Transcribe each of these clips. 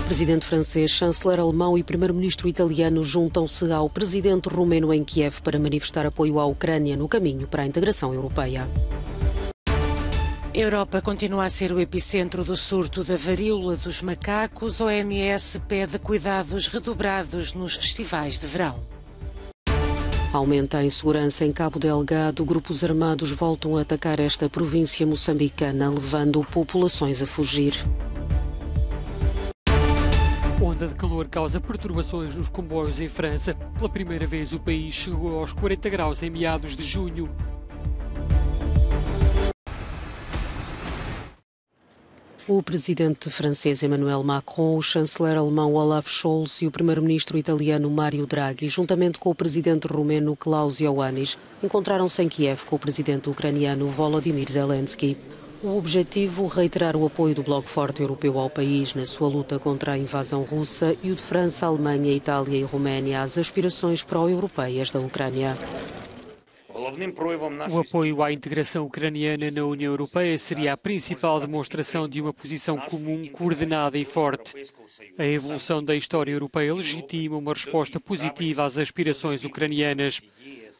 Presidente francês, chanceler alemão e primeiro-ministro italiano juntam-se ao presidente romeno em Kiev para manifestar apoio à Ucrânia no caminho para a integração europeia. A Europa continua a ser o epicentro do surto da varíola dos macacos. A OMS pede cuidados redobrados nos festivais de verão. Aumenta a insegurança em Cabo Delgado. Grupos armados voltam a atacar esta província moçambicana, levando populações a fugir. Onda de calor causa perturbações nos comboios em França. Pela primeira vez, o país chegou aos 40 graus em meados de junho. O presidente francês Emmanuel Macron, o chanceler alemão Olaf Scholz e o primeiro-ministro italiano Mario Draghi, juntamente com o presidente romeno Klaus Iohannis, encontraram-se em Kiev com o presidente ucraniano Volodymyr Zelensky. O objetivo, reiterar o apoio do Bloco Forte Europeu ao país na sua luta contra a invasão russa e o de França, Alemanha, Itália e Roménia às aspirações pró-europeias da Ucrânia. O apoio à integração ucraniana na União Europeia seria a principal demonstração de uma posição comum, coordenada e forte. A evolução da história europeia legitima uma resposta positiva às aspirações ucranianas.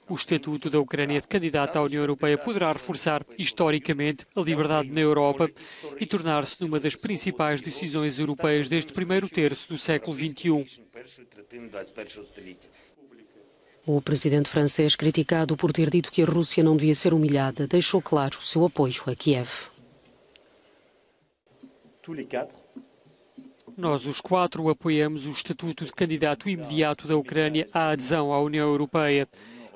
O Estatuto da Ucrânia de candidata à União Europeia poderá reforçar, historicamente, a liberdade na Europa e tornar-se numa das principais decisões europeias deste primeiro terço do século XXI. O presidente francês, criticado por ter dito que a Rússia não devia ser humilhada, deixou claro o seu apoio a Kiev. Nós, os quatro, apoiamos o Estatuto de candidato imediato da Ucrânia à adesão à União Europeia.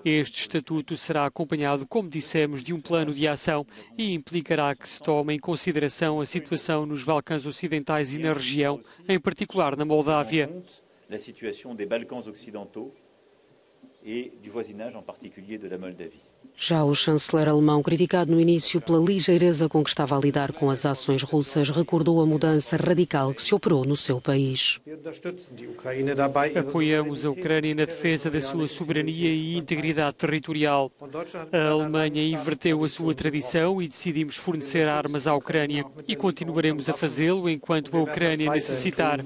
Este estatuto será acompanhado, como dissemos, de um plano de ação e implicará que se tome em consideração a situação nos Balcãs Ocidentais e na região, em particular na Moldávia. A situação dos Balcãs Ocidentais e do voisinage, em particular da Moldávia. Já o chanceler alemão, criticado no início pela ligeireza com que estava a lidar com as ações russas, recordou a mudança radical que se operou no seu país. Apoiamos a Ucrânia na defesa da sua soberania e integridade territorial. A Alemanha inverteu a sua tradição e decidimos fornecer armas à Ucrânia e continuaremos a fazê-lo enquanto a Ucrânia necessitar.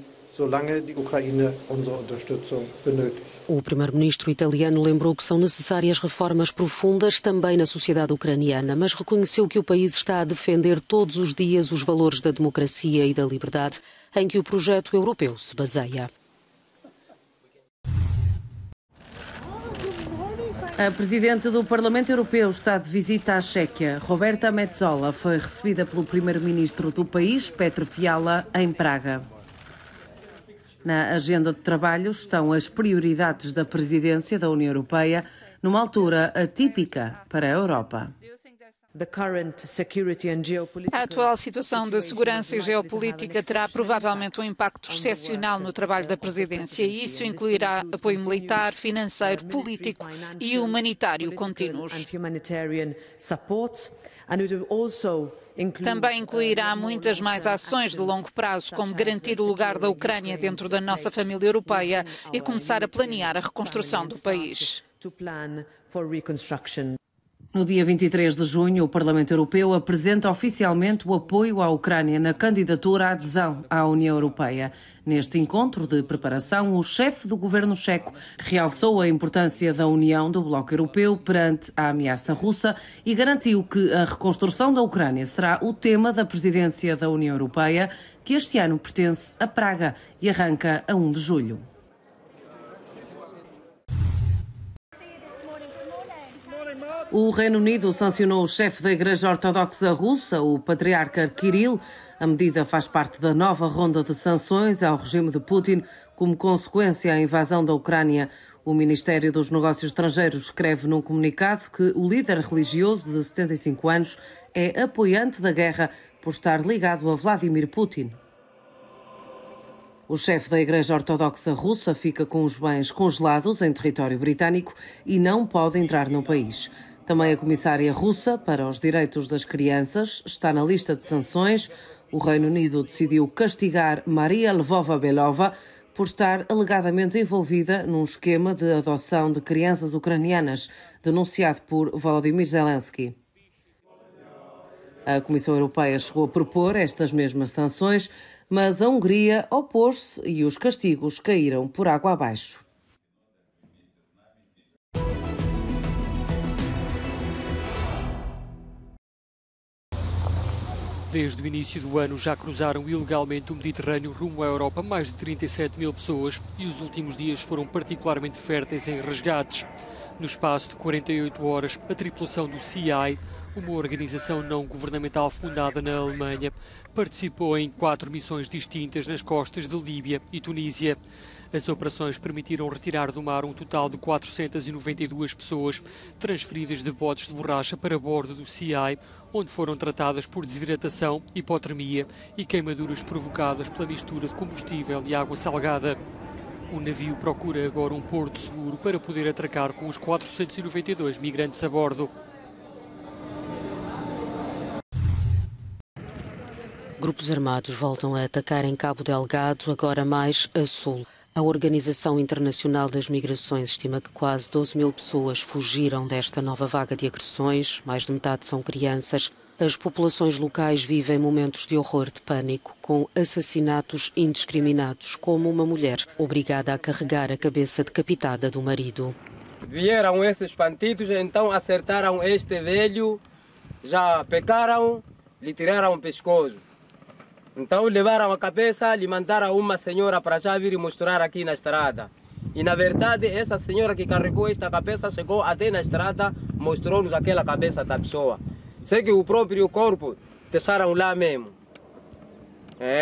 O primeiro-ministro italiano lembrou que são necessárias reformas profundas também na sociedade ucraniana, mas reconheceu que o país está a defender todos os dias os valores da democracia e da liberdade em que o projeto europeu se baseia. A presidente do Parlamento Europeu está de visita à Chequia. Roberta Metsola foi recebida pelo primeiro-ministro do país, Petr Fiala, em Praga. Na agenda de trabalho estão as prioridades da presidência da União Europeia, numa altura atípica para a Europa. A atual situação de segurança e geopolítica terá provavelmente um impacto excepcional no trabalho da presidência e isso incluirá apoio militar, financeiro, político e humanitário contínuos. Também incluirá muitas mais ações de longo prazo, como garantir o lugar da Ucrânia dentro da nossa família europeia e começar a planear a reconstrução do país. No dia 23 de junho, o Parlamento Europeu apresenta oficialmente o apoio à Ucrânia na candidatura à adesão à União Europeia. Neste encontro de preparação, o chefe do governo checo realçou a importância da união do Bloco Europeu perante a ameaça russa e garantiu que a reconstrução da Ucrânia será o tema da presidência da União Europeia, que este ano pertence a Praga e arranca a 1 de julho. O Reino Unido sancionou o chefe da Igreja Ortodoxa Russa, o patriarca Kirill. A medida faz parte da nova ronda de sanções ao regime de Putin como consequência à invasão da Ucrânia. O Ministério dos Negócios Estrangeiros escreve num comunicado que o líder religioso de 75 anos é apoiante da guerra por estar ligado a Vladimir Putin. O chefe da Igreja Ortodoxa Russa fica com os bens congelados em território britânico e não pode entrar no país. Também a comissária russa para os direitos das crianças está na lista de sanções. O Reino Unido decidiu castigar Maria Lvova-Belova por estar alegadamente envolvida num esquema de adoção de crianças ucranianas, denunciado por Volodymyr Zelensky. A Comissão Europeia chegou a propor estas mesmas sanções. mas a Hungria opôs-se e os castigos caíram por água abaixo. Desde o início do ano já cruzaram ilegalmente o Mediterrâneo rumo à Europa mais de 37 mil pessoas e os últimos dias foram particularmente férteis em resgates. No espaço de 48 horas, a tripulação do CI, uma organização não governamental fundada na Alemanha, participou em 4 missões distintas nas costas de Líbia e Tunísia. As operações permitiram retirar do mar um total de 492 pessoas, transferidas de botes de borracha para bordo do CI, onde foram tratadas por desidratação, hipotermia e queimaduras provocadas pela mistura de combustível e água salgada. O navio procura agora um porto seguro para poder atracar com os 492 migrantes a bordo. Grupos armados voltam a atacar em Cabo Delgado, agora mais a sul. A Organização Internacional das Migrações estima que quase 12 mil pessoas fugiram desta nova vaga de agressões, mais de metade são crianças. As populações locais vivem momentos de horror, de pânico, com assassinatos indiscriminados, como uma mulher obrigada a carregar a cabeça decapitada do marido. Vieram esses bandidos, então acertaram este velho, já pegaram, lhe tiraram o pescoço. Então levaram a cabeça, lhe mandaram uma senhora para já vir mostrar aqui na estrada. E na verdade essa senhora que carregou esta cabeça chegou até na estrada, mostrou-nos aquela cabeça da pessoa. Sei que o próprio corpo deixaram lá mesmo,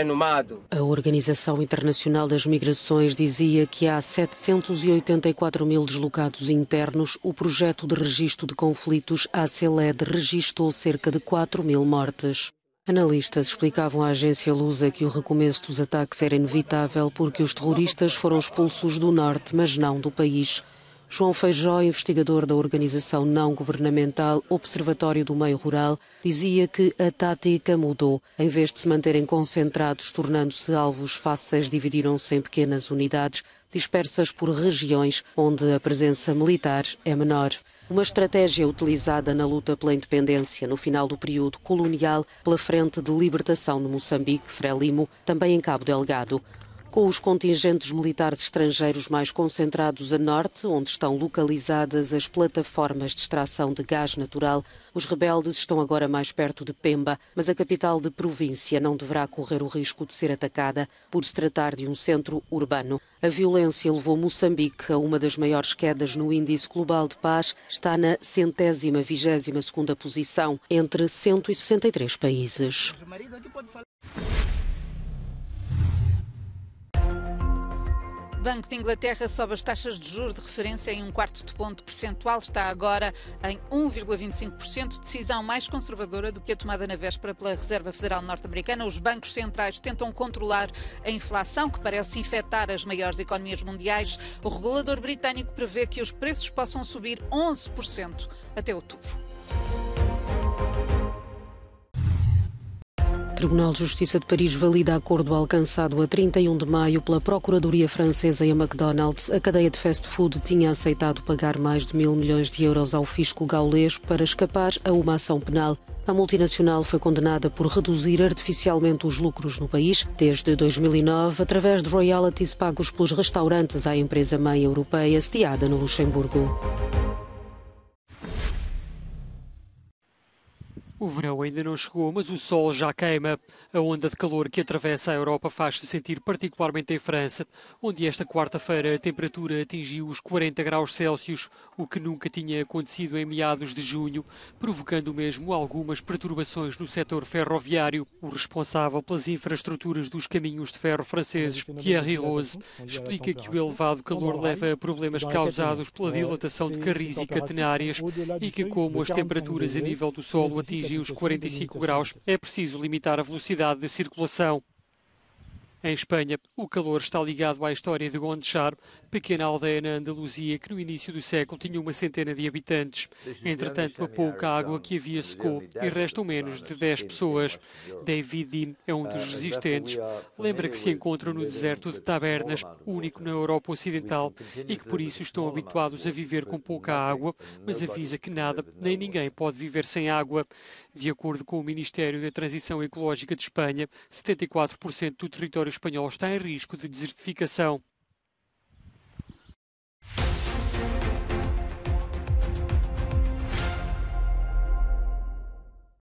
no mato. A Organização Internacional das Migrações dizia que há 784 mil deslocados internos. O projeto de registro de conflitos ACLED registou cerca de 4 mil mortes. Analistas explicavam à agência Lusa que o recomeço dos ataques era inevitável porque os terroristas foram expulsos do norte, mas não do país. João Feijó, investigador da organização não governamental Observatório do Meio Rural, dizia que a tática mudou. Em vez de se manterem concentrados, tornando-se alvos fáceis, dividiram-se em pequenas unidades, dispersas por regiões onde a presença militar é menor. Uma estratégia utilizada na luta pela independência no final do período colonial pela Frente de Libertação de Moçambique, Frelimo, também em Cabo Delgado. Com os contingentes militares estrangeiros mais concentrados a norte, onde estão localizadas as plataformas de extração de gás natural, os rebeldes estão agora mais perto de Pemba, mas a capital de província não deverá correr o risco de ser atacada por se tratar de um centro urbano. A violência levou Moçambique a uma das maiores quedas no Índice Global de Paz, está na 122ª posição entre 163 países. Banco de Inglaterra sobe as taxas de juros de referência em 1/4 de ponto percentual, está agora em 1,25%, decisão mais conservadora do que a tomada na véspera pela Reserva Federal Norte-Americana. Os bancos centrais tentam controlar a inflação, que parece infectar as maiores economias mundiais. O regulador britânico prevê que os preços possam subir 11% até outubro. O Tribunal de Justiça de Paris valida acordo alcançado a 31 de maio pela Procuradoria Francesa e a McDonald's. A cadeia de fast food tinha aceitado pagar mais de 1.000 milhões de euros ao fisco gaulês para escapar a uma ação penal. A multinacional foi condenada por reduzir artificialmente os lucros no país desde 2009, através de royalties pagos pelos restaurantes à empresa-mãe europeia sediada no Luxemburgo. O verão ainda não chegou, mas o sol já queima. A onda de calor que atravessa a Europa faz-se sentir particularmente em França, onde esta quarta-feira a temperatura atingiu os 40 graus Celsius, o que nunca tinha acontecido em meados de junho, provocando mesmo algumas perturbações no setor ferroviário. O responsável pelas infraestruturas dos caminhos de ferro franceses, Thierry Rose, explica que o elevado calor leva a problemas causados pela dilatação de carris e catenárias e que, como as temperaturas a nível do solo atingem os 45 graus, é preciso limitar a velocidade de circulação. Em Espanha, o calor está ligado à história de Gondchar, pequena aldeia na Andaluzia que no início do século tinha uma centena de habitantes. Entretanto, a pouca água que havia secou e restam menos de 10 pessoas. David Dean é um dos resistentes. Lembra que se encontram no deserto de Tabernas, único na Europa Ocidental, e que por isso estão habituados a viver com pouca água, mas avisa que nada nem ninguém pode viver sem água. De acordo com o Ministério da Transição Ecológica de Espanha, 74% do território espanhol está em risco de desertificação.